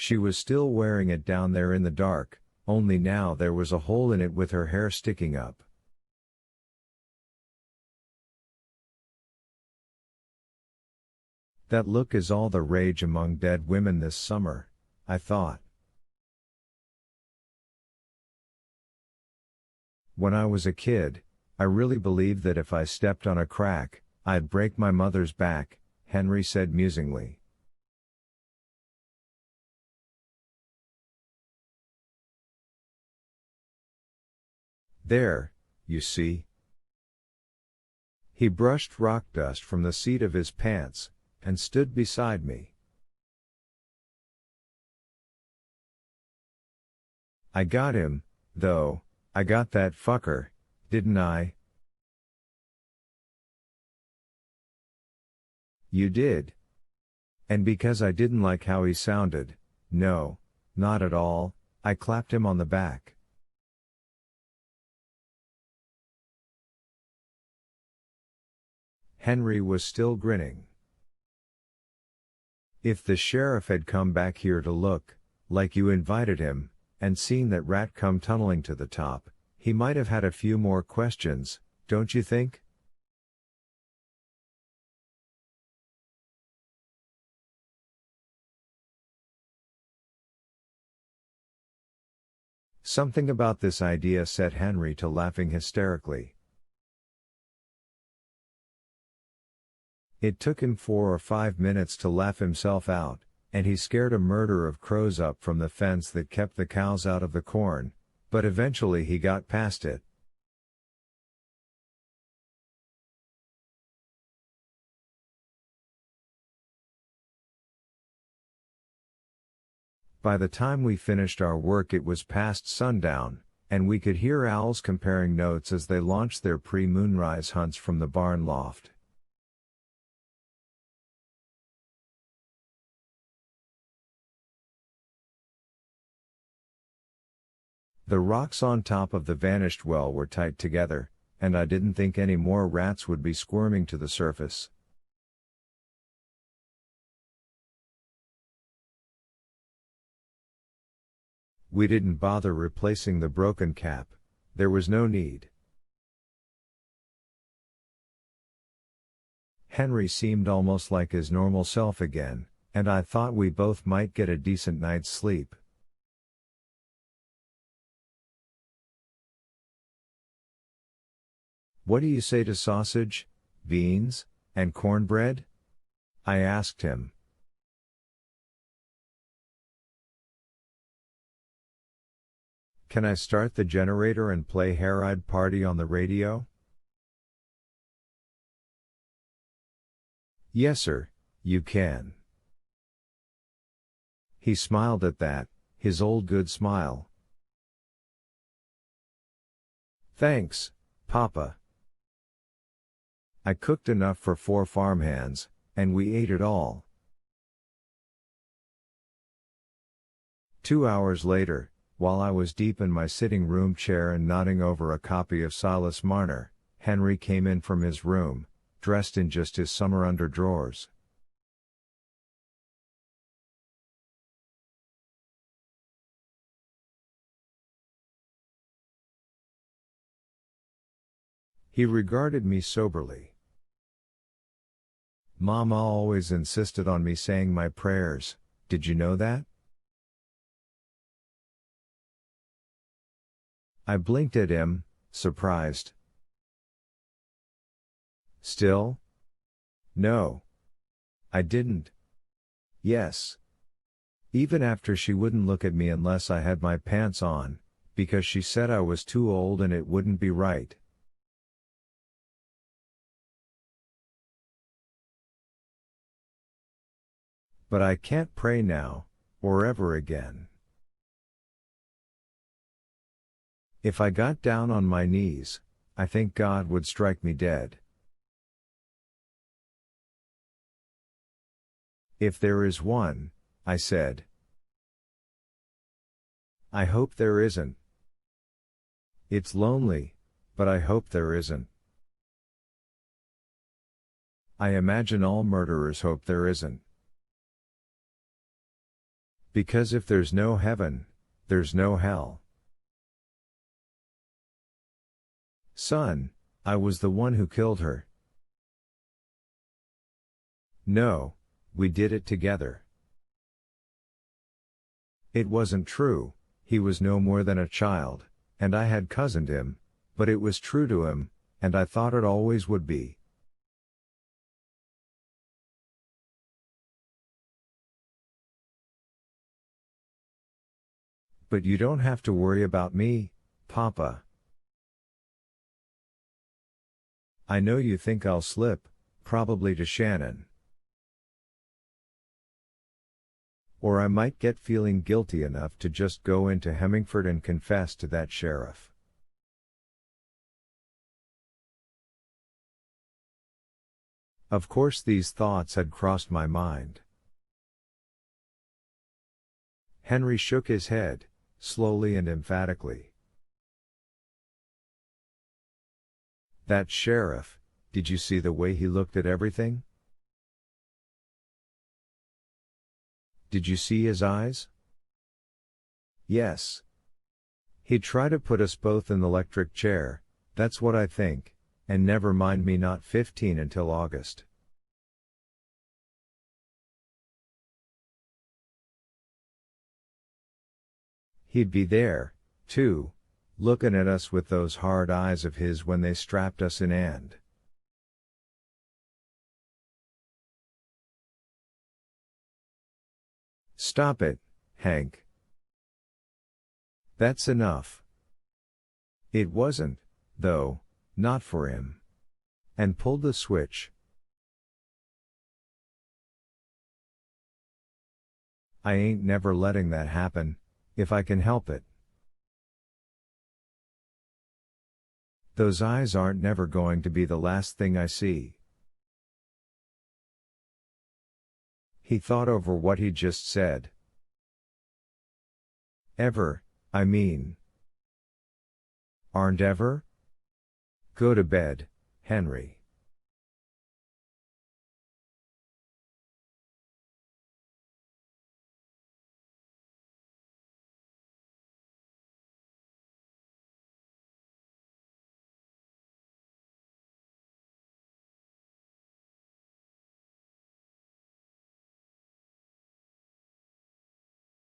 She was still wearing it down there in the dark, only now there was a hole in it with her hair sticking up. That look is all the rage among dead women this summer, I thought. When I was a kid, I really believed that if I stepped on a crack, I'd break my mother's back, Henry said musingly. There, you see. He brushed rock dust from the seat of his pants, and stood beside me. I got him, though, I got that fucker, didn't I? You did. And because I didn't like how he sounded, no, not at all, I clapped him on the back. Henry was still grinning. If the sheriff had come back here to look, like you invited him, and seen that rat come tunneling to the top, he might have had a few more questions, don't you think? Something about this idea set Henry to laughing hysterically. It took him 4 or 5 minutes to laugh himself out, and he scared a murder of crows up from the fence that kept the cows out of the corn, but eventually he got past it. By the time we finished our work it was past sundown, and we could hear owls comparing notes as they launched their pre-moonrise hunts from the barn loft. The rocks on top of the vanished well were tight together, and I didn't think any more rats would be squirming to the surface. We didn't bother replacing the broken cap, there was no need. Henry seemed almost like his normal self again, and I thought we both might get a decent night's sleep. What do you say to sausage, beans, and cornbread? I asked him. Can I start the generator and play Hayride Party on the radio? Yes, sir, you can. He smiled at that, his old good smile. Thanks, Papa. I cooked enough for 4 farmhands, and we ate it all. 2 hours later, while I was deep in my sitting room chair and nodding over a copy of Silas Marner, Henry came in from his room, dressed in just his summer underdrawers. He regarded me soberly. Mama always insisted on me saying my prayers, did you know that? I blinked at him, surprised. Still? No. I didn't. Yes. Even after she wouldn't look at me unless I had my pants on, because she said I was too old and it wouldn't be right. But I can't pray now, or ever again. If I got down on my knees, I think God would strike me dead. If there is one, I said. I hope there isn't. It's lonely, but I hope there isn't. I imagine all murderers hope there isn't. Because if there's no heaven, there's no hell. Son, I was the one who killed her. No, we did it together. It wasn't true, he was no more than a child, and I had cousined him, but it was true to him, and I thought it always would be. But you don't have to worry about me, Papa. I know you think I'll slip, probably to Shannon. Or I might get feeling guilty enough to just go into Hemmingford and confess to that sheriff. Of course these thoughts had crossed my mind. Henry shook his head, slowly and emphatically. That sheriff, did you see the way he looked at everything? Did you see his eyes? Yes. He'd try to put us both in the electric chair, that's what I think, and never mind me not 15 until August. He'd be there, too, looking at us with those hard eyes of his when they strapped us in and. Stop it, Hank. That's enough. It wasn't, though, not for him. And pulled the switch. I ain't never letting that happen, if I can help it. Those eyes aren't never going to be the last thing I see. He thought over what he'd just said. Ever, I mean. Aren't ever? Go to bed, Henry.